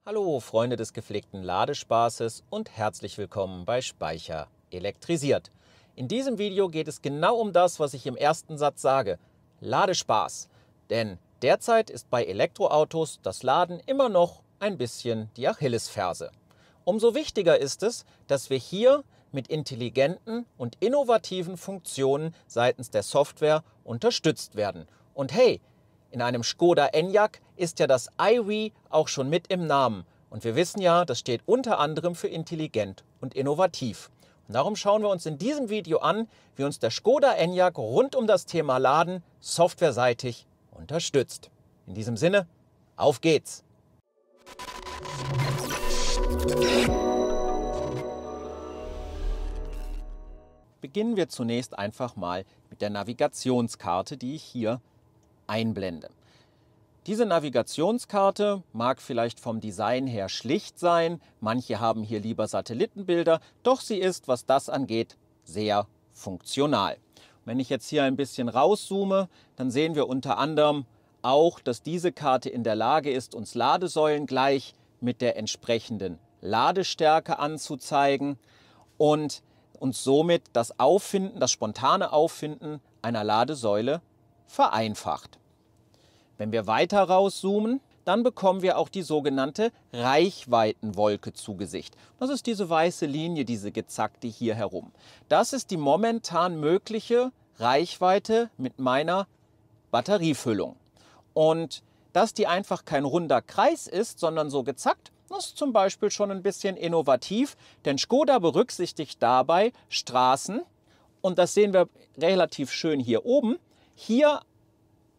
Hallo Freunde des gepflegten Ladespaßes und herzlich willkommen bei Speicher elektrisiert. In diesem Video geht es genau um das, was ich im ersten Satz sage: Ladespaß. Denn derzeit ist bei Elektroautos das Laden immer noch ein bisschen die Achillesferse. Umso wichtiger ist es, dass wir hier mit intelligenten und innovativen Funktionen seitens der Software unterstützt werden. Und hey, in einem Skoda Enyaq ist ja das iWi auch schon mit im Namen. Und wir wissen ja, das steht unter anderem für intelligent und innovativ. Und darum schauen wir uns in diesem Video an, wie uns der Skoda Enyaq rund um das Thema Laden softwareseitig unterstützt. In diesem Sinne, auf geht's! Beginnen wir zunächst einfach mal mit der Navigationskarte, die ich hier einblende. Diese Navigationskarte mag vielleicht vom Design her schlicht sein, manche haben hier lieber Satellitenbilder, doch sie ist, was das angeht, sehr funktional. Wenn ich jetzt hier ein bisschen rauszoome, dann sehen wir unter anderem auch, dass diese Karte in der Lage ist, uns Ladesäulen gleich mit der entsprechenden Ladestärke anzuzeigen und uns somit das Auffinden, das spontane Auffinden einer Ladesäule vereinfacht. Wenn wir weiter rauszoomen, dann bekommen wir auch die sogenannte Reichweitenwolke zu Gesicht. Das ist diese weiße Linie, diese gezackte hier herum. Das ist die momentan mögliche Reichweite mit meiner Batteriefüllung. Und dass die einfach kein runder Kreis ist, sondern so gezackt, das ist zum Beispiel schon ein bisschen innovativ, denn Skoda berücksichtigt dabei Straßen, und das sehen wir relativ schön hier oben. Hier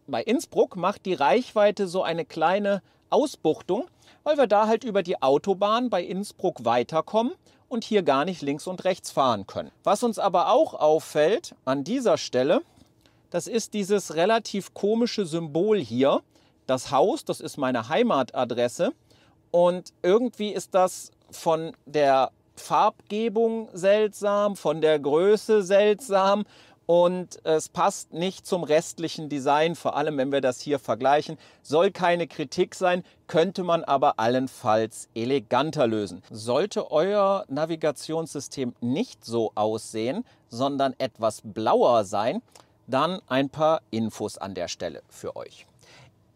bei Innsbruck macht die Reichweite so eine kleine Ausbuchtung, weil wir da halt über die Autobahn bei Innsbruck weiterkommen und hier gar nicht links und rechts fahren können. Was uns aber auch auffällt an dieser Stelle, das ist dieses relativ komische Symbol hier. Das Haus, das ist meine Heimatadresse, und irgendwie ist das von der Farbgebung seltsam, von der Größe seltsam. Und es passt nicht zum restlichen Design, vor allem wenn wir das hier vergleichen. Soll keine Kritik sein, könnte man aber allenfalls eleganter lösen. Sollte euer Navigationssystem nicht so aussehen, sondern etwas blauer sein, dann ein paar Infos an der Stelle für euch.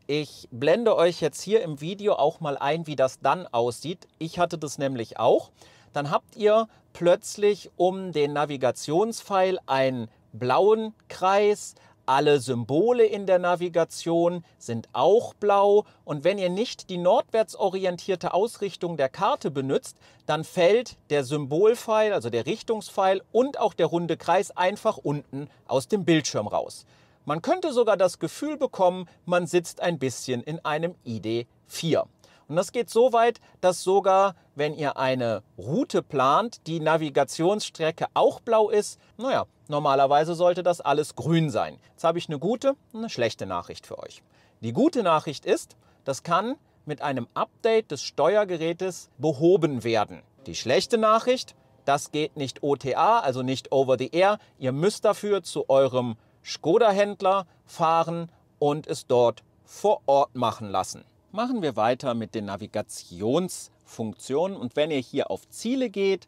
Ich blende euch jetzt hier im Video auch mal ein, wie das dann aussieht. Ich hatte das nämlich auch. Dann habt ihr plötzlich um den Navigationspfeil einen blauen Kreis. Alle Symbole in der Navigation sind auch blau. Und wenn ihr nicht die nordwärts orientierte Ausrichtung der Karte benutzt, dann fällt der Symbolpfeil, also der Richtungspfeil, und auch der runde Kreis einfach unten aus dem Bildschirm raus. Man könnte sogar das Gefühl bekommen, man sitzt ein bisschen in einem ID.4. Und das geht so weit, dass sogar, wenn ihr eine Route plant, die Navigationsstrecke auch blau ist. Naja, normalerweise sollte das alles grün sein. Jetzt habe ich eine gute und eine schlechte Nachricht für euch. Die gute Nachricht ist, das kann mit einem Update des Steuergerätes behoben werden. Die schlechte Nachricht, das geht nicht OTA, also nicht over the air. Ihr müsst dafür zu eurem Skoda-Händler fahren und es dort vor Ort machen lassen. Machen wir weiter mit den Navigationsfunktionen, und wenn ihr hier auf Ziele geht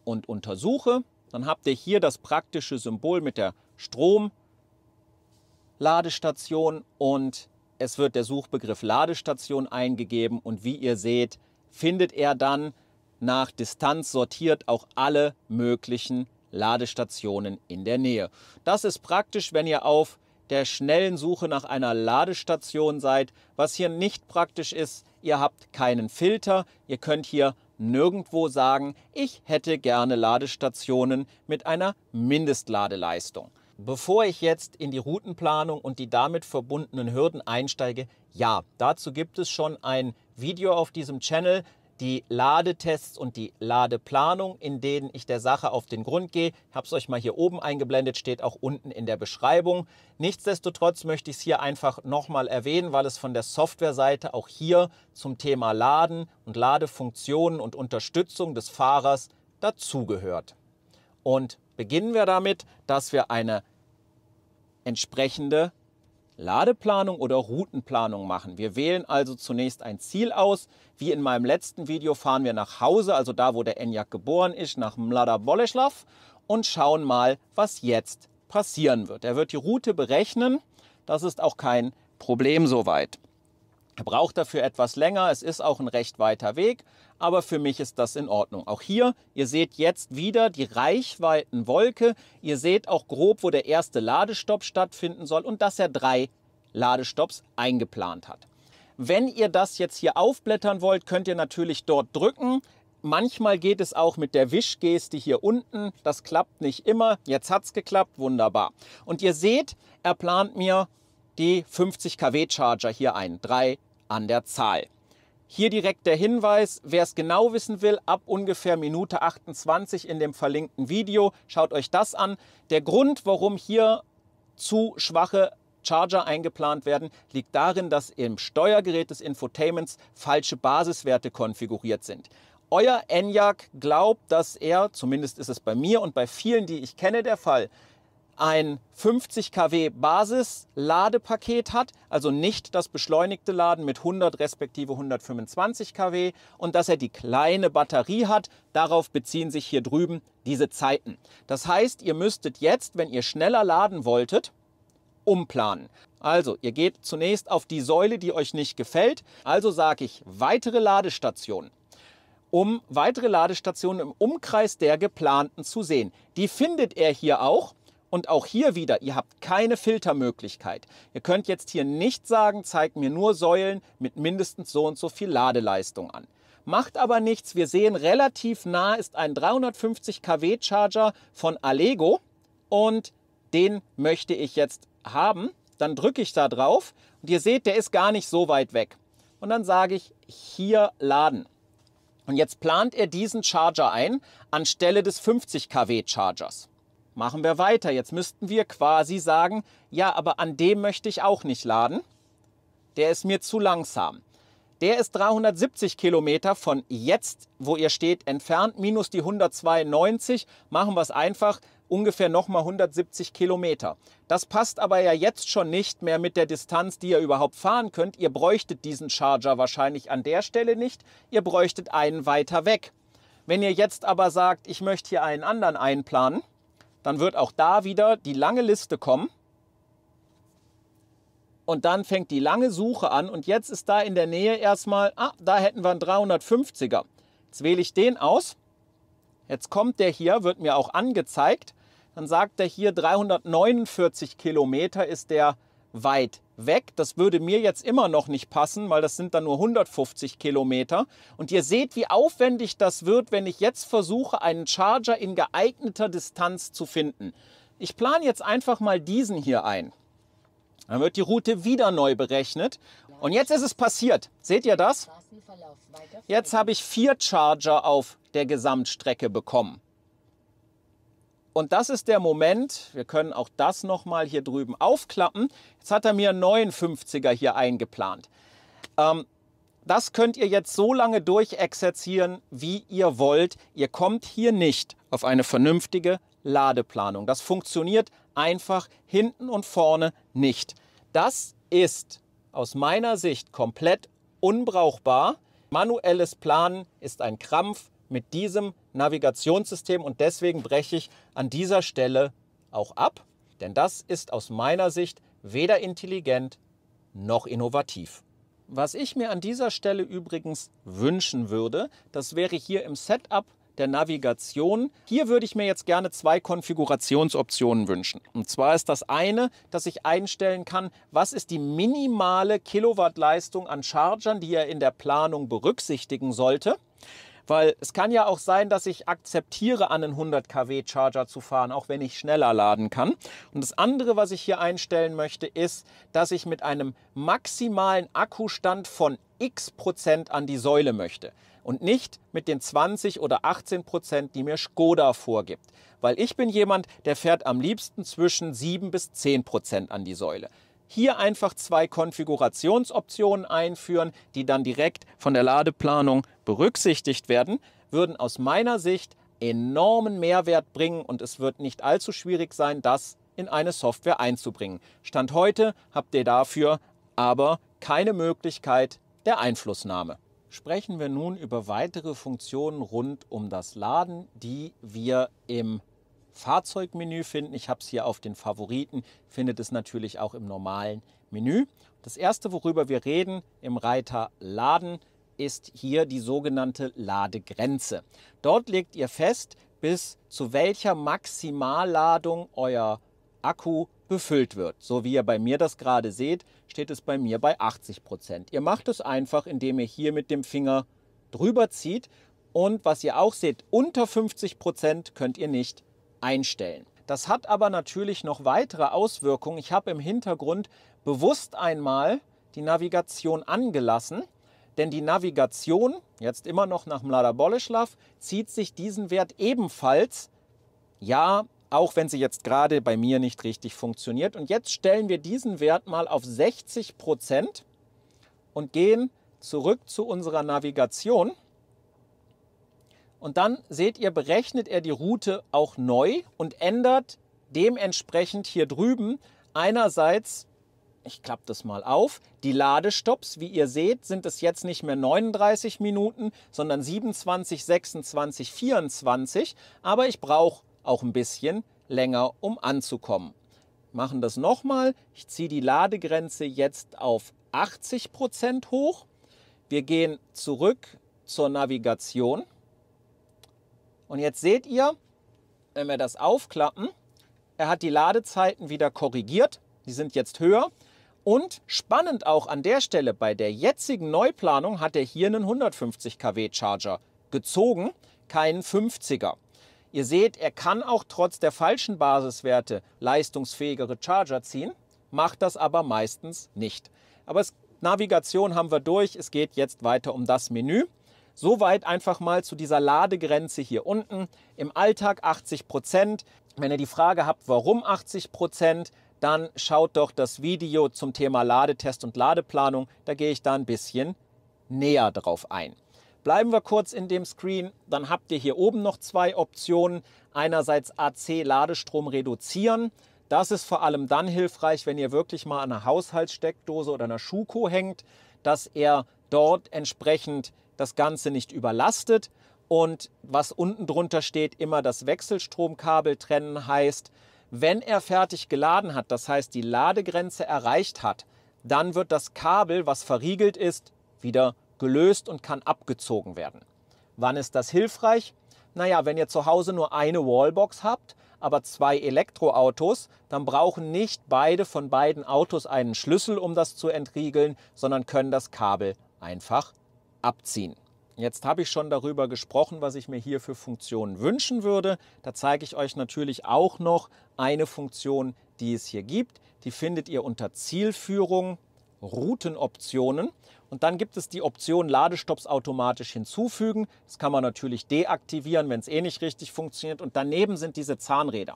und untersuche, dann habt ihr hier das praktische Symbol mit der Stromladestation und es wird der Suchbegriff Ladestation eingegeben, und wie ihr seht, findet er dann nach Distanz sortiert auch alle möglichen Ladestationen in der Nähe. Das ist praktisch, wenn ihr auf der schnellen Suche nach einer Ladestation seid. Was hier nicht praktisch ist, ihr habt keinen Filter. Ihr könnt hier nirgendwo sagen, ich hätte gerne Ladestationen mit einer Mindestladeleistung. Bevor ich jetzt in die Routenplanung und die damit verbundenen Hürden einsteige, ja, dazu gibt es schon ein Video auf diesem Channel, die Ladetests und die Ladeplanung, in denen ich der Sache auf den Grund gehe. Ich habe es euch mal hier oben eingeblendet, steht auch unten in der Beschreibung. Nichtsdestotrotz möchte ich es hier einfach nochmal erwähnen, weil es von der Softwareseite auch hier zum Thema Laden und Ladefunktionen und Unterstützung des Fahrers dazugehört. Und beginnen wir damit, dass wir eine entsprechende Ladeplanung oder Routenplanung machen. Wir wählen also zunächst ein Ziel aus. Wie in meinem letzten Video fahren wir nach Hause, also da, wo der Enyaq geboren ist, nach Mladá Boleslav und schauen mal, was jetzt passieren wird. Er wird die Route berechnen. Das ist auch kein Problem soweit. Er braucht dafür etwas länger. Es ist auch ein recht weiter Weg, aber für mich ist das in Ordnung. Auch hier, ihr seht jetzt wieder die Reichweitenwolke. Ihr seht auch grob, wo der erste Ladestopp stattfinden soll und dass er 3 Ladestopps eingeplant hat. Wenn ihr das jetzt hier aufblättern wollt, könnt ihr natürlich dort drücken. Manchmal geht es auch mit der Wischgeste hier unten. Das klappt nicht immer. Jetzt hat es geklappt. Wunderbar. Und ihr seht, er plant mir die 50 kW Charger hier ein. 3 an der Zahl. Hier direkt der Hinweis, wer es genau wissen will, ab ungefähr Minute 28 in dem verlinkten Video, schaut euch das an. Der Grund, warum hier zu schwache Charger eingeplant werden, liegt darin, dass im Steuergerät des Infotainments falsche Basiswerte konfiguriert sind. Euer Enyaq glaubt, dass er, zumindest ist es bei mir und bei vielen, die ich kenne, der Fall, ein 50 kW Basis-Ladepaket hat, also nicht das beschleunigte Laden mit 100 respektive 125 kW und dass er die kleine Batterie hat. Darauf beziehen sich hier drüben diese Zeiten. Das heißt, ihr müsstet jetzt, wenn ihr schneller laden wolltet, umplanen. Also, ihr geht zunächst auf die Säule, die euch nicht gefällt. Also sage ich, weitere Ladestationen. Um weitere Ladestationen im Umkreis der geplanten zu sehen. Die findet er hier auch. Und auch hier wieder, ihr habt keine Filtermöglichkeit. Ihr könnt jetzt hier nicht sagen, zeigt mir nur Säulen mit mindestens so und so viel Ladeleistung an. Macht aber nichts, wir sehen, relativ nah ist ein 350 kW Charger von Allego und den möchte ich jetzt haben. Dann drücke ich da drauf und ihr seht, der ist gar nicht so weit weg. Und dann sage ich, hier laden. Und jetzt plant er diesen Charger ein anstelle des 50 kW Chargers. Machen wir weiter. Jetzt müssten wir quasi sagen, ja, aber an dem möchte ich auch nicht laden. Der ist mir zu langsam. Der ist 370 Kilometer von jetzt, wo ihr steht, entfernt, minus die 192. Machen wir es einfach, ungefähr nochmal 170 Kilometer. Das passt aber ja jetzt schon nicht mehr mit der Distanz, die ihr überhaupt fahren könnt. Ihr bräuchtet diesen Charger wahrscheinlich an der Stelle nicht. Ihr bräuchtet einen weiter weg. Wenn ihr jetzt aber sagt, ich möchte hier einen anderen einplanen, dann wird auch da wieder die lange Liste kommen. Und dann fängt die lange Suche an. Und jetzt ist da in der Nähe erstmal, da hätten wir einen 350er. Jetzt wähle ich den aus. Jetzt kommt der hier, wird mir auch angezeigt. Dann sagt er hier 349 Kilometer ist der weit weg. Das würde mir jetzt immer noch nicht passen, weil das sind dann nur 150 Kilometer. Und ihr seht, wie aufwendig das wird, wenn ich jetzt versuche, einen Charger in geeigneter Distanz zu finden. Ich plane jetzt einfach mal diesen hier ein. Dann wird die Route wieder neu berechnet. Und jetzt ist es passiert. Seht ihr das? Jetzt habe ich 4 Charger auf der Gesamtstrecke bekommen. Und das ist der Moment, wir können auch das nochmal hier drüben aufklappen. Jetzt hat er mir einen 59er hier eingeplant. Das könnt ihr jetzt so lange durchexerzieren, wie ihr wollt. Ihr kommt hier nicht auf eine vernünftige Ladeplanung. Das funktioniert einfach hinten und vorne nicht. Das ist aus meiner Sicht komplett unbrauchbar. Manuelles Planen ist ein Krampf mit diesem Navigationssystem und deswegen breche ich an dieser Stelle auch ab, denn das ist aus meiner Sicht weder intelligent noch innovativ. Was ich mir an dieser Stelle übrigens wünschen würde, das wäre hier im Setup der Navigation. Hier würde ich mir jetzt gerne 2 Konfigurationsoptionen wünschen. Und zwar ist das eine, dass ich einstellen kann, was ist die minimale Kilowattleistung an Chargern, die er in der Planung berücksichtigen sollte. Weil es kann ja auch sein, dass ich akzeptiere, an einen 100 kW Charger zu fahren, auch wenn ich schneller laden kann. Und das andere, was ich hier einstellen möchte, ist, dass ich mit einem maximalen Akkustand von x% an die Säule möchte. Und nicht mit den 20 oder 18%, die mir Skoda vorgibt. Weil ich bin jemand, der fährt am liebsten zwischen 7 bis 10% an die Säule. Hier einfach 2 Konfigurationsoptionen einführen, die dann direkt von der Ladeplanung berücksichtigt werden, würden aus meiner Sicht enormen Mehrwert bringen und es wird nicht allzu schwierig sein, das in eine Software einzubringen. Stand heute habt ihr dafür aber keine Möglichkeit der Einflussnahme. Sprechen wir nun über weitere Funktionen rund um das Laden, die wir im Fahrzeugmenü finden. Ich habe es hier auf den Favoriten, findet es natürlich auch im normalen Menü. Das erste, worüber wir reden im Reiter Laden, ist hier die sogenannte Ladegrenze. Dort legt ihr fest, bis zu welcher Maximalladung euer Akku befüllt wird. So wie ihr bei mir das gerade seht, steht es bei mir bei 80%. Ihr macht es einfach, indem ihr hier mit dem Finger drüber zieht. Und was ihr auch seht, unter 50% könnt ihr nicht einstellen. Das hat aber natürlich noch weitere Auswirkungen. Ich habe im Hintergrund bewusst einmal die Navigation angelassen, denn die Navigation, jetzt immer noch nach Mlada Boleslav, zieht sich diesen Wert ebenfalls, ja, auch wenn sie jetzt gerade bei mir nicht richtig funktioniert. Und jetzt stellen wir diesen Wert mal auf 60% und gehen zurück zu unserer Navigation. Und dann seht ihr, berechnet er die Route auch neu und ändert dementsprechend hier drüben einerseits, ich klappe das mal auf, die Ladestops. Wie ihr seht, sind es jetzt nicht mehr 39 Minuten, sondern 27, 26, 24. Aber ich brauche auch ein bisschen länger, um anzukommen. Machen das nochmal. Ich ziehe die Ladegrenze jetzt auf 80% hoch. Wir gehen zurück zur Navigation. Und jetzt seht ihr, wenn wir das aufklappen, er hat die Ladezeiten wieder korrigiert. Die sind jetzt höher. Und spannend auch an der Stelle, bei der jetzigen Neuplanung hat er hier einen 150 kW Charger gezogen, keinen 50er. Ihr seht, er kann auch trotz der falschen Basiswerte leistungsfähigere Charger ziehen, macht das aber meistens nicht. Aber Navigation haben wir durch, es geht jetzt weiter um das Menü. Soweit einfach mal zu dieser Ladegrenze hier unten. Im Alltag 80%. Wenn ihr die Frage habt, warum 80%, dann schaut doch das Video zum Thema Ladetest und Ladeplanung. Da gehe ich da ein bisschen näher drauf ein. Bleiben wir kurz in dem Screen. Dann habt ihr hier oben noch zwei Optionen. Einerseits AC-Ladestrom reduzieren. Das ist vor allem dann hilfreich, wenn ihr wirklich mal an einer Haushaltssteckdose oder einer Schuko hängt, dass er dort entsprechend das Ganze nicht überlastet. Und was unten drunter steht, immer das Wechselstromkabel trennen, heißt, wenn er fertig geladen hat, das heißt die Ladegrenze erreicht hat, dann wird das Kabel, was verriegelt ist, wieder gelöst und kann abgezogen werden. Wann ist das hilfreich? Naja, wenn ihr zu Hause nur eine Wallbox habt, aber zwei Elektroautos, dann brauchen nicht beide von beiden Autos einen Schlüssel, um das zu entriegeln, sondern können das Kabel einfach abziehen. Jetzt habe ich schon darüber gesprochen, was ich mir hier für Funktionen wünschen würde. Da zeige ich euch natürlich auch noch eine Funktion, die es hier gibt. Die findet ihr unter Zielführung, Routenoptionen. Und dann gibt es die Option Ladestops automatisch hinzufügen. Das kann man natürlich deaktivieren, wenn es eh nicht richtig funktioniert. Und daneben sind diese Zahnräder.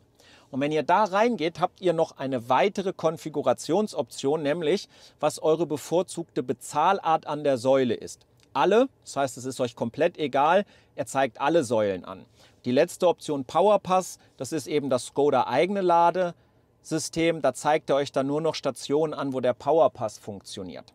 Und wenn ihr da reingeht, habt ihr noch eine weitere Konfigurationsoption, nämlich was eure bevorzugte Bezahlart an der Säule ist. Alle, das heißt, es ist euch komplett egal, er zeigt alle Säulen an. Die letzte Option PowerPass, das ist eben das Škoda eigene Ladesystem, da zeigt er euch dann nur noch Stationen an, wo der PowerPass funktioniert.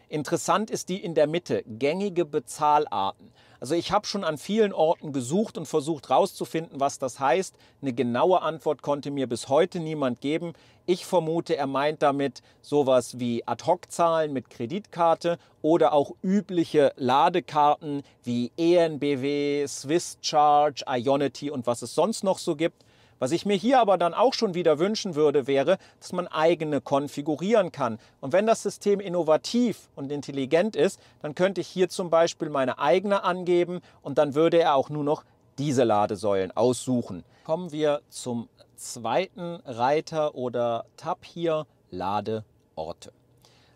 Interessant ist die in der Mitte, gängige Bezahlarten. Also ich habe schon an vielen Orten gesucht und versucht herauszufinden, was das heißt. Eine genaue Antwort konnte mir bis heute niemand geben. Ich vermute, er meint damit sowas wie Ad-Hoc-Zahlen mit Kreditkarte oder auch übliche Ladekarten wie ENBW, Swiss Charge, Ionity und was es sonst noch so gibt. Was ich mir hier aber dann auch schon wieder wünschen würde, wäre, dass man eigene konfigurieren kann. Und wenn das System innovativ und intelligent ist, dann könnte ich hier zum Beispiel meine eigene angeben und dann würde er auch nur noch diese Ladesäulen aussuchen. Kommen wir zum zweiten Reiter oder Tab hier, Ladeorte.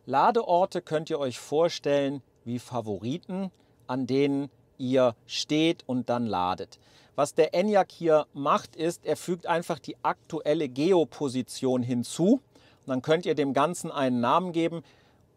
Ladeorte könnt ihr euch vorstellen wie Favoriten, an denen ihr steht und dann ladet. Was der Enyaq hier macht, ist, er fügt einfach die aktuelle Geoposition hinzu. Und dann könnt ihr dem Ganzen einen Namen geben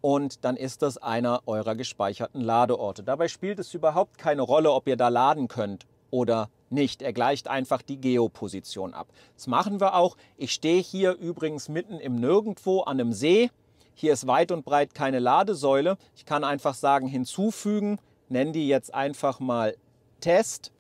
und dann ist das einer eurer gespeicherten Ladeorte. Dabei spielt es überhaupt keine Rolle, ob ihr da laden könnt oder nicht. Er gleicht einfach die Geoposition ab. Das machen wir auch. Ich stehe hier übrigens mitten im Nirgendwo an einem See. Hier ist weit und breit keine Ladesäule. Ich kann einfach sagen, hinzufügen, nenne die jetzt einfach mal Test.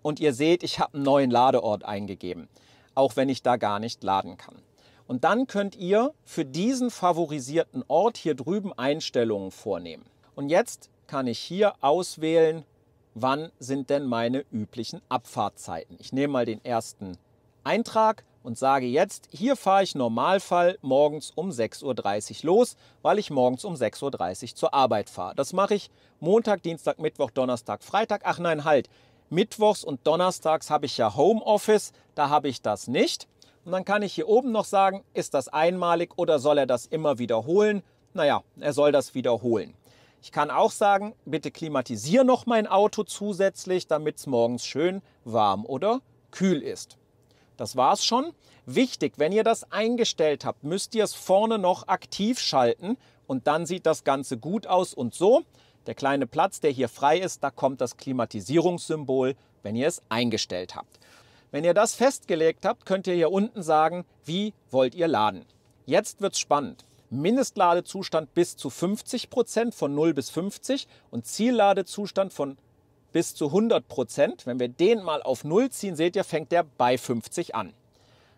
Und ihr seht, ich habe einen neuen Ladeort eingegeben, auch wenn ich da gar nicht laden kann. Und dann könnt ihr für diesen favorisierten Ort hier drüben Einstellungen vornehmen. Und jetzt kann ich hier auswählen, wann sind denn meine üblichen Abfahrtzeiten. Ich nehme mal den ersten Eintrag und sage jetzt, hier fahre ich im Normalfall morgens um 6:30 Uhr los, weil ich morgens um 6:30 Uhr zur Arbeit fahre. Das mache ich Montag, Dienstag, Mittwoch, Donnerstag, Freitag. Ach nein, halt. Mittwochs und Donnerstags habe ich ja Homeoffice, da habe ich das nicht. Und dann kann ich hier oben noch sagen, ist das einmalig oder soll er das immer wiederholen? Naja, er soll das wiederholen. Ich kann auch sagen, bitte klimatisiere noch mein Auto zusätzlich, damit es morgens schön warm oder kühl ist. Das war's schon. Wichtig, wenn ihr das eingestellt habt, müsst ihr es vorne noch aktiv schalten und dann sieht das Ganze gut aus und so. Der kleine Platz, der hier frei ist, da kommt das Klimatisierungssymbol, wenn ihr es eingestellt habt. Wenn ihr das festgelegt habt, könnt ihr hier unten sagen, wie wollt ihr laden. Jetzt wird's spannend. Mindestladezustand bis zu 50%, von 0 bis 50 und Zielladezustand von bis zu 100%. Wenn wir den mal auf 0 ziehen, seht ihr, fängt der bei 50 an.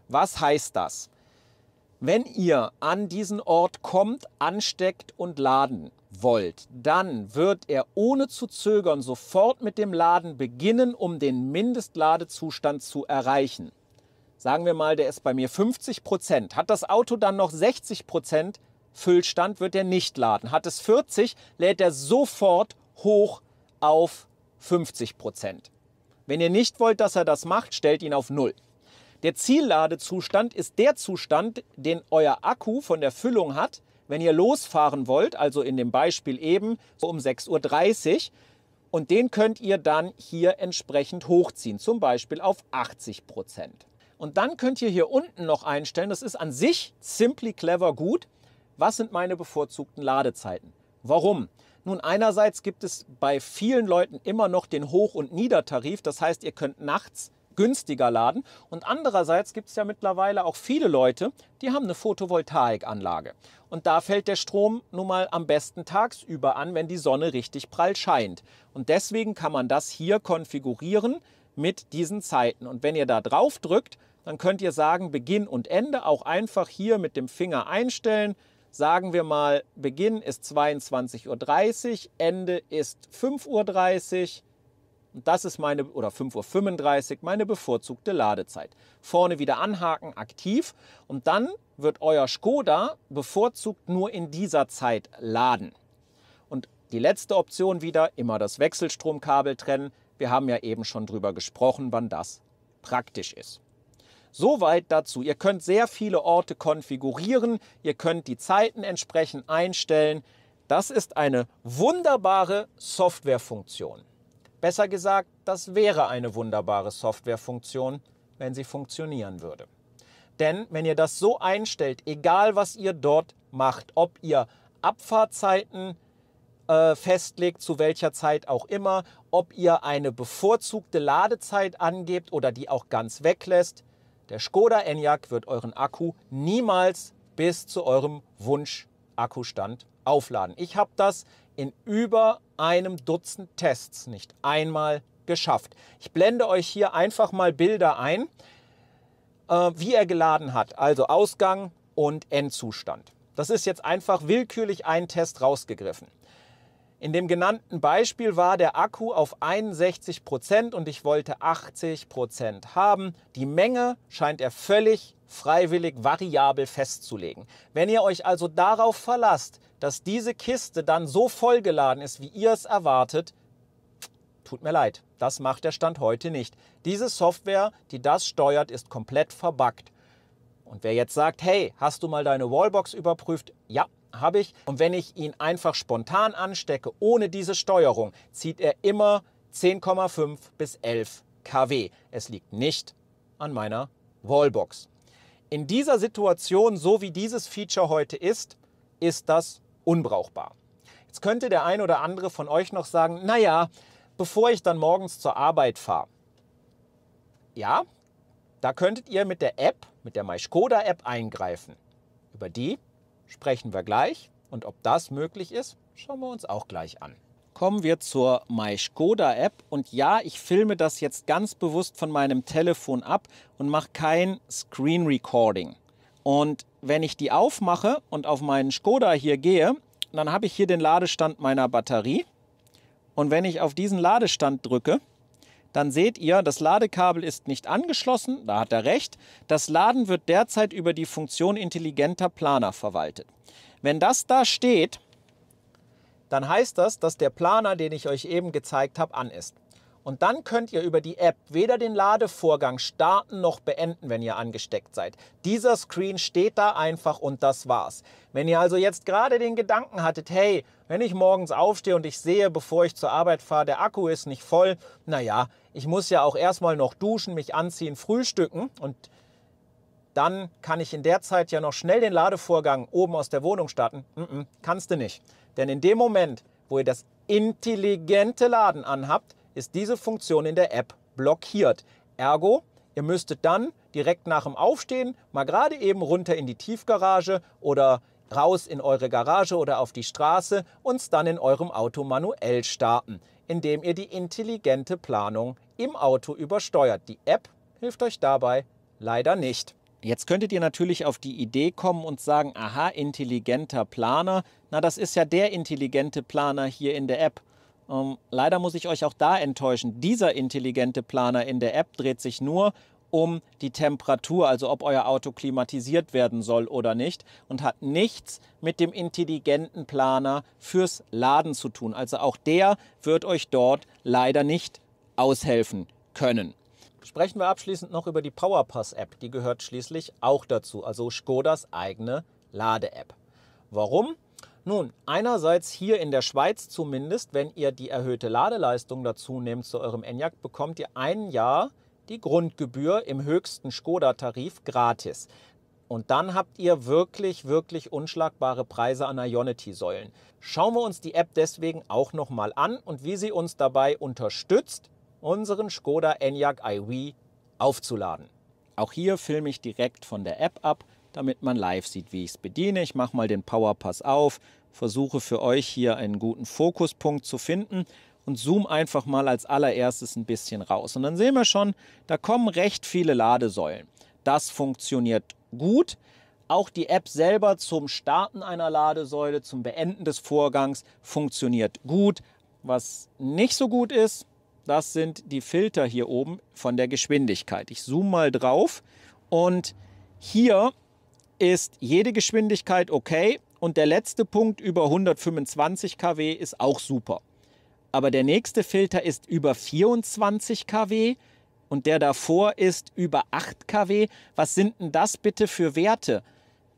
Was heißt das? Wenn ihr an diesen Ort kommt, ansteckt und laden wollt, dann wird er ohne zu zögern sofort mit dem Laden beginnen, um den Mindestladezustand zu erreichen. Sagen wir mal, der ist bei mir 50%. Hat das Auto dann noch 60% Füllstand, wird er nicht laden. Hat es 40, lädt er sofort hoch auf 50%. Wenn ihr nicht wollt, dass er das macht, stellt ihn auf 0. Der Zielladezustand ist der Zustand, den euer Akku von der Füllung hat, wenn ihr losfahren wollt, also in dem Beispiel eben so um 6:30 Uhr. Und den könnt ihr dann hier entsprechend hochziehen, zum Beispiel auf 80%. Und dann könnt ihr hier unten noch einstellen, das ist an sich simply clever gut, was sind meine bevorzugten Ladezeiten? Warum? Nun, einerseits gibt es bei vielen Leuten immer noch den Hoch- und Niedertarif, das heißt, ihr könnt nachts günstiger laden. Und andererseits gibt es ja mittlerweile auch viele Leute, die haben eine Photovoltaikanlage. Und da fällt der Strom nun mal am besten tagsüber an, wenn die Sonne richtig prall scheint. Und deswegen kann man das hier konfigurieren mit diesen Zeiten. Und wenn ihr da drauf drückt, dann könnt ihr sagen, Beginn und Ende auch einfach hier mit dem Finger einstellen. Sagen wir mal, Beginn ist 22:30 Uhr, Ende ist 5:30 Uhr. Und das ist meine, oder 5:35 Uhr, meine bevorzugte Ladezeit. Vorne wieder anhaken, aktiv. Und dann wird euer Skoda bevorzugt nur in dieser Zeit laden. Und die letzte Option wieder, immer das Wechselstromkabel trennen. Wir haben ja eben schon drüber gesprochen, wann das praktisch ist. Soweit dazu. Ihr könnt sehr viele Orte konfigurieren. Ihr könnt die Zeiten entsprechend einstellen. Das ist eine wunderbare Softwarefunktion. Besser gesagt, das wäre eine wunderbare Softwarefunktion, wenn sie funktionieren würde. Denn wenn ihr das so einstellt, egal was ihr dort macht, ob ihr Abfahrtzeiten festlegt, zu welcher Zeit auch immer, ob ihr eine bevorzugte Ladezeit angebt oder die auch ganz weglässt, der Škoda Enyaq wird euren Akku niemals bis zu eurem Wunsch-Akkustand aufladen. Ich habe das in über einem Dutzend Tests nicht einmal geschafft. Ich blende euch hier einfach mal Bilder ein, wie er geladen hat, also Ausgang und Endzustand. Das ist jetzt einfach willkürlich ein Test rausgegriffen. In dem genannten Beispiel war der Akku auf 61% und ich wollte 80% haben. Die Menge scheint er völlig freiwillig variabel festzulegen. Wenn ihr euch also darauf verlasst, dass diese Kiste dann so vollgeladen ist, wie ihr es erwartet, tut mir leid, das macht der Stand heute nicht. Diese Software, die das steuert, ist komplett verbuggt. Und wer jetzt sagt, hey, hast du mal deine Wallbox überprüft? Ja, habe ich. Und wenn ich ihn einfach spontan anstecke, ohne diese Steuerung, zieht er immer 10,5 bis 11 kW. Es liegt nicht an meiner Wallbox. In dieser Situation, so wie dieses Feature heute ist das unbrauchbar. Jetzt könnte der ein oder andere von euch noch sagen, naja, bevor ich dann morgens zur Arbeit fahre, Ja, da könntet ihr mit der App, mit der MySkoda-App eingreifen. Über die sprechen wir gleich und ob das möglich ist, schauen wir uns auch gleich an. Kommen wir zur MySkoda-App und ja, ich filme das jetzt ganz bewusst von meinem Telefon ab und mache kein Screen Recording. Und wenn ich die aufmache und auf meinen Skoda hier gehe, dann habe ich hier den Ladestand meiner Batterie. Und wenn ich auf diesen Ladestand drücke, dann seht ihr, das Ladekabel ist nicht angeschlossen, da hat er recht. Das Laden wird derzeit über die Funktion intelligenter Planer verwaltet. Wenn das da steht, dann heißt das, dass der Planer, den ich euch eben gezeigt habe, an ist. Und dann könnt ihr über die App weder den Ladevorgang starten noch beenden, wenn ihr angesteckt seid. Dieser Screen steht da einfach und das war's. Wenn ihr also jetzt gerade den Gedanken hattet, hey, wenn ich morgens aufstehe und ich sehe, bevor ich zur Arbeit fahre, der Akku ist nicht voll, naja, ich muss ja auch erstmal noch duschen, mich anziehen, frühstücken und dann kann ich in der Zeit ja noch schnell den Ladevorgang oben aus der Wohnung starten. Kannst du nicht. Denn in dem Moment, wo ihr das intelligente Laden anhabt, ist diese Funktion in der App blockiert. Ergo, ihr müsstet dann direkt nach dem Aufstehen mal gerade eben runter in die Tiefgarage oder raus in eure Garage oder auf die Straße und es dann in eurem Auto manuell starten, indem ihr die intelligente Planung im Auto übersteuert. Die App hilft euch dabei leider nicht. Jetzt könntet ihr natürlich auf die Idee kommen und sagen, aha, intelligenter Planer, na das ist ja der intelligente Planer hier in der App. Leider muss ich euch auch da enttäuschen. Dieser intelligente Planer in der App dreht sich nur um die Temperatur, also ob euer Auto klimatisiert werden soll oder nicht und hat nichts mit dem intelligenten Planer fürs Laden zu tun. Also auch der wird euch dort leider nicht aushelfen können. Sprechen wir abschließend noch über die PowerPass-App. Die gehört schließlich auch dazu, also Škodas eigene Lade-App. Warum? Nun, einerseits hier in der Schweiz zumindest, wenn ihr die erhöhte Ladeleistung dazu nehmt zu eurem Enyaq, bekommt ihr ein Jahr die Grundgebühr im höchsten Škoda-Tarif gratis. Und dann habt ihr wirklich, wirklich unschlagbare Preise an Ionity-Säulen. Schauen wir uns die App deswegen auch nochmal an und wie sie uns dabei unterstützt, unseren Škoda Enyaq iV aufzuladen. Auch hier filme ich direkt von der App ab, damit man live sieht, wie ich es bediene. Ich mache mal den PowerPass auf, versuche für euch hier einen guten Fokuspunkt zu finden und zoome einfach mal als allererstes ein bisschen raus. Und dann sehen wir schon, da kommen recht viele Ladesäulen. Das funktioniert gut. Auch die App selber zum Starten einer Ladesäule, zum Beenden des Vorgangs funktioniert gut. Was nicht so gut ist, das sind die Filter hier oben von der Geschwindigkeit. Ich zoome mal drauf und hier ist jede Geschwindigkeit okay und der letzte Punkt über 125 kW ist auch super. Aber der nächste Filter ist über 24 kW und der davor ist über 8 kW. Was sind denn das bitte für Werte?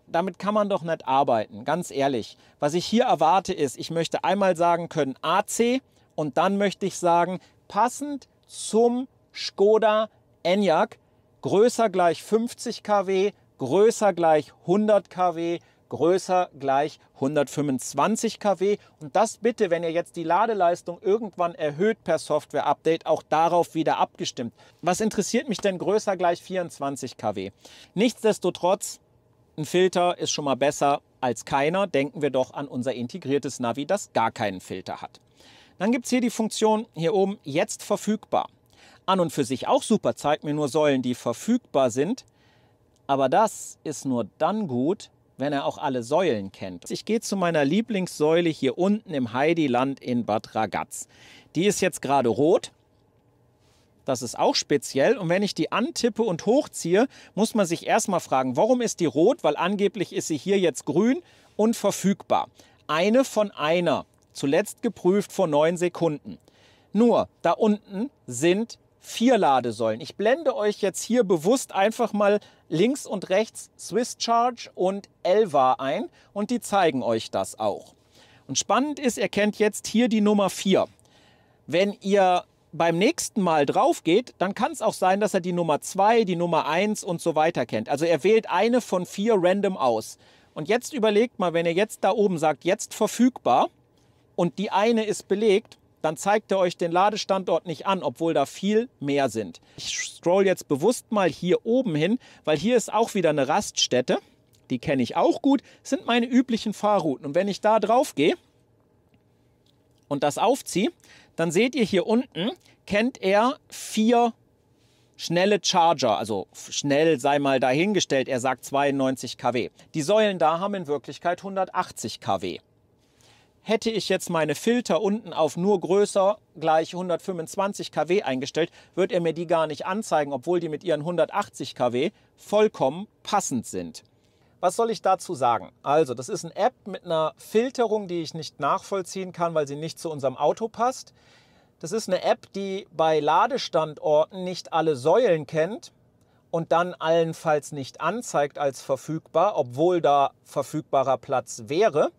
Damit kann man doch nicht arbeiten, ganz ehrlich. Was ich hier erwarte ist, ich möchte einmal sagen können AC und dann möchte ich sagen, passend zum Škoda Enyaq, größer gleich 50 kW, größer gleich 100 kW, größer gleich 125 kW. Und das bitte, wenn ihr jetzt die Ladeleistung irgendwann erhöht per Software-Update, auch darauf wieder abgestimmt. Was interessiert mich denn größer gleich 24 kW? Nichtsdestotrotz, ein Filter ist schon mal besser als keiner. Denken wir doch an unser integriertes Navi, das gar keinen Filter hat. Dann gibt es hier die Funktion hier oben, jetzt verfügbar. An und für sich auch super, zeigt mir nur Säulen, die verfügbar sind. Aber das ist nur dann gut, wenn er auch alle Säulen kennt. Ich gehe zu meiner Lieblingssäule hier unten im Heidiland in Bad Ragaz. Die ist jetzt gerade rot. Das ist auch speziell. Und wenn ich die antippe und hochziehe, muss man sich erstmal fragen, warum ist die rot? Weil angeblich ist sie hier jetzt grün und verfügbar. Eine von einer. Zuletzt geprüft vor 9 Sekunden. Nur, da unten sind 4 Ladesäulen. Ich blende euch jetzt hier bewusst einfach mal links und rechts Swiss Charge und Elva ein und die zeigen euch das auch. Und spannend ist, ihr kennt jetzt hier die Nummer 4. Wenn ihr beim nächsten Mal drauf geht, dann kann es auch sein, dass er die Nummer 2, die Nummer 1 und so weiter kennt. Also er wählt eine von 4 random aus. Und jetzt überlegt mal, wenn ihr jetzt da oben sagt, jetzt verfügbar und die eine ist belegt, dann zeigt er euch den Ladestandort nicht an, obwohl da viel mehr sind. Ich scroll jetzt bewusst mal hier oben hin, weil hier ist auch wieder eine Raststätte. Die kenne ich auch gut, das sind meine üblichen Fahrrouten. Und wenn ich da drauf gehe und das aufziehe, dann seht ihr hier unten, kennt er 4 schnelle Charger, also schnell sei mal dahingestellt, er sagt 92 kW. Die Säulen da haben in Wirklichkeit 180 kW. Hätte ich jetzt meine Filter unten auf nur größer gleich 125 kW eingestellt, wird er mir die gar nicht anzeigen, obwohl die mit ihren 180 kW vollkommen passend sind. Was soll ich dazu sagen? Also, das ist eine App mit einer Filterung, die ich nicht nachvollziehen kann, weil sie nicht zu unserem Auto passt. Das ist eine App, die bei Ladestandorten nicht alle Säulen kennt und dann allenfalls nicht anzeigt als verfügbar, obwohl da verfügbarer Platz wäre.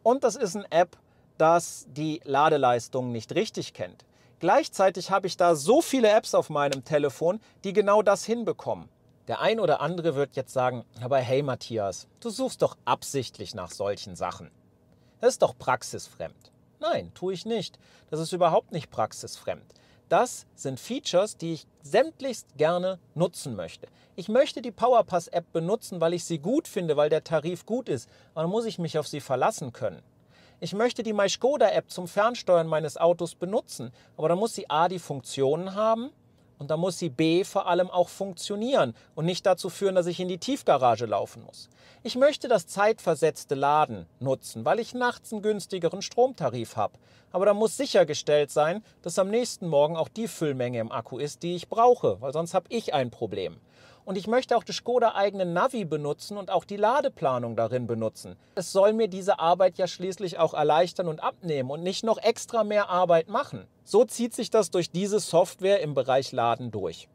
Und das ist eine App, das die Ladeleistung nicht richtig kennt. Gleichzeitig habe ich da so viele Apps auf meinem Telefon, die genau das hinbekommen. Der ein oder andere wird jetzt sagen, aber hey Matthias, du suchst doch absichtlich nach solchen Sachen. Das ist doch praxisfremd. Nein, tue ich nicht. Das ist überhaupt nicht praxisfremd. Das sind Features, die ich sämtlichst gerne nutzen möchte. Ich möchte die PowerPass-App benutzen, weil ich sie gut finde, weil der Tarif gut ist. Aber dann muss ich mich auf sie verlassen können. Ich möchte die MySkoda-App zum Fernsteuern meines Autos benutzen. Aber dann muss sie A, die Funktionen haben. Und dann muss sie B vor allem auch funktionieren und nicht dazu führen, dass ich in die Tiefgarage laufen muss. Ich möchte das zeitversetzte Laden nutzen, weil ich nachts einen günstigeren Stromtarif habe. Aber da muss sichergestellt sein, dass am nächsten Morgen auch die Füllmenge im Akku ist, die ich brauche, weil sonst habe ich ein Problem. Und ich möchte auch das Skoda-eigene Navi benutzen und auch die Ladeplanung darin benutzen. Es soll mir diese Arbeit ja schließlich auch erleichtern und abnehmen und nicht noch extra mehr Arbeit machen. So zieht sich das durch diese Software im Bereich Laden durch.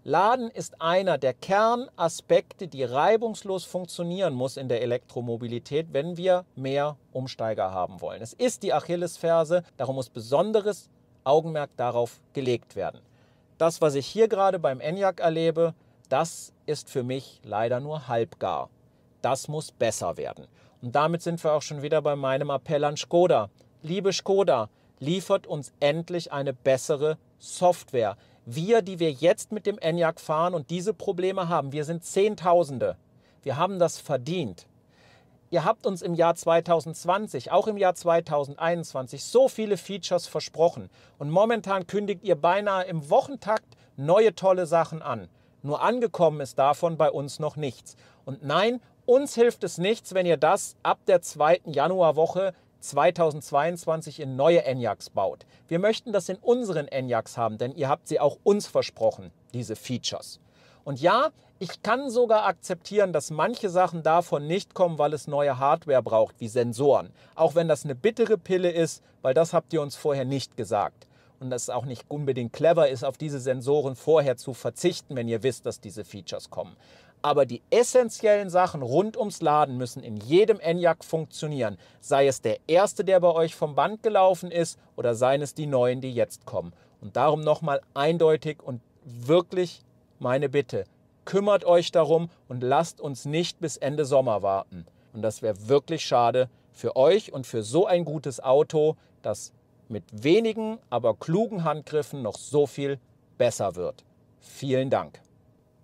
Laden ist einer der Kernaspekte, die reibungslos funktionieren muss in der Elektromobilität, wenn wir mehr Umsteiger haben wollen. Es ist die Achillesferse, darum muss besonderes Augenmerk darauf gelegt werden. Das, was ich hier gerade beim Enyaq erlebe, das ist für mich leider nur halbgar. Das muss besser werden. Und damit sind wir auch schon wieder bei meinem Appell an Skoda. Liebe Skoda, liefert uns endlich eine bessere Software. Wir, die wir jetzt mit dem Enyaq fahren und diese Probleme haben, wir sind Zehntausende. Wir haben das verdient. Ihr habt uns im Jahr 2020, auch im Jahr 2021 so viele Features versprochen. Und momentan kündigt ihr beinahe im Wochentakt neue tolle Sachen an. Nur angekommen ist davon bei uns noch nichts. Und nein, uns hilft es nichts, wenn ihr das ab der 2. Januarwoche 2022 in neue Enyaqs baut. Wir möchten das in unseren Enyaqs haben, denn ihr habt sie auch uns versprochen, diese Features. Und ja, ich kann sogar akzeptieren, dass manche Sachen davon nicht kommen, weil es neue Hardware braucht, wie Sensoren. Auch wenn das eine bittere Pille ist, weil das habt ihr uns vorher nicht gesagt. Und dass es auch nicht unbedingt clever ist, auf diese Sensoren vorher zu verzichten, wenn ihr wisst, dass diese Features kommen. Aber die essentiellen Sachen rund ums Laden müssen in jedem Enyaq funktionieren. Sei es der erste, der bei euch vom Band gelaufen ist, oder seien es die neuen, die jetzt kommen. Und darum nochmal eindeutig und wirklich meine Bitte. Kümmert euch darum und lasst uns nicht bis Ende Sommer warten. Und das wäre wirklich schade für euch und für so ein gutes Auto, das mit wenigen, aber klugen Handgriffen noch so viel besser wird. Vielen Dank.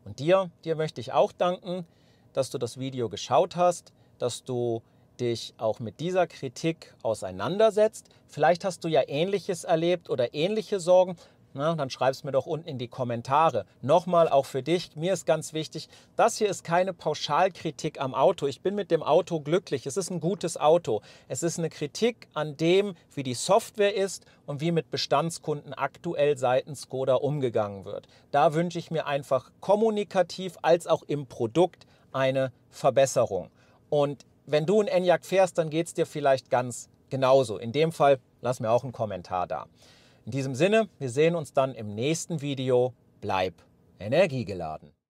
Und dir möchte ich auch danken, dass du das Video geschaut hast, dass du dich auch mit dieser Kritik auseinandersetzt. Vielleicht hast du ja Ähnliches erlebt oder ähnliche Sorgen. Na, dann schreib es mir doch unten in die Kommentare. Nochmal auch für dich, mir ist ganz wichtig, das hier ist keine Pauschalkritik am Auto. Ich bin mit dem Auto glücklich. Es ist ein gutes Auto. Es ist eine Kritik an dem, wie die Software ist und wie mit Bestandskunden aktuell seitens Skoda umgegangen wird. Da wünsche ich mir einfach kommunikativ als auch im Produkt eine Verbesserung. Und wenn du ein Enyaq fährst, dann geht es dir vielleicht ganz genauso. In dem Fall lass mir auch einen Kommentar da. In diesem Sinne, wir sehen uns dann im nächsten Video. Bleib energiegeladen.